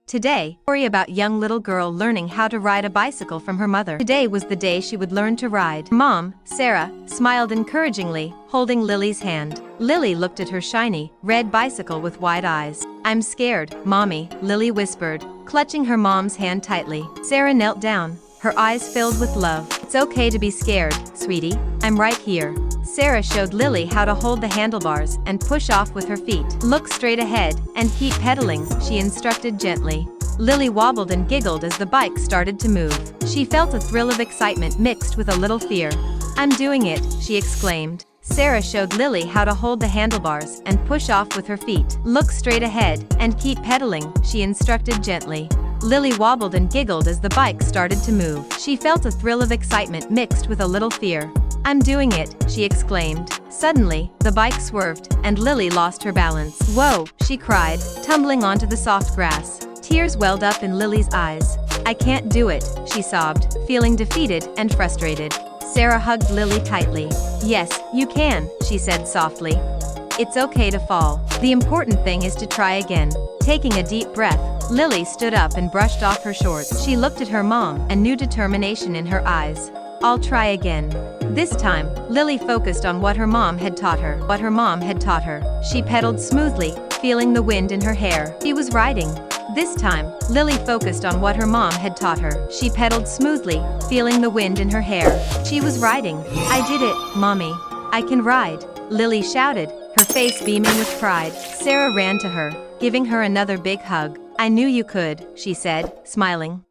Today, story about young little girl learning how to ride a bicycle from her mother. Today was the day she would learn to ride. Mom, Sarah, smiled encouragingly, holding Lily's hand. Lily looked at her shiny, red bicycle with wide eyes. "I'm scared, Mommy," Lily whispered, clutching her mom's hand tightly. Sarah knelt down, her eyes filled with love. "It's okay to be scared, sweetie. I'm right here." Sarah showed Lily how to hold the handlebars and push off with her feet. "Look straight ahead and keep pedaling," she instructed gently. Lily wobbled and giggled as the bike started to move. She felt a thrill of excitement mixed with a little fear. "I'm doing it," she exclaimed. Sarah showed Lily how to hold the handlebars and push off with her feet. "Look straight ahead and keep pedaling," she instructed gently. Lily wobbled and giggled as the bike started to move. She felt a thrill of excitement mixed with a little fear. "I'm doing it," she exclaimed. Suddenly, the bike swerved, and Lily lost her balance. "Whoa!" she cried, tumbling onto the soft grass. Tears welled up in Lily's eyes. "I can't do it," she sobbed, feeling defeated and frustrated. Sarah hugged Lily tightly. "Yes, you can," she said softly. "It's okay to fall. The important thing is to try again." Taking a deep breath, Lily stood up and brushed off her shorts. She looked at her mom, and new determination in her eyes. "I'll try again." This time, Lily focused on what her mom had taught her. She pedaled smoothly, feeling the wind in her hair. She was riding. This time, Lily focused on what her mom had taught her. She pedaled smoothly, feeling the wind in her hair. She was riding. "I did it, Mommy. I can ride," Lily shouted, her face beaming with pride. Sarah ran to her, giving her another big hug. "I knew you could," she said, smiling.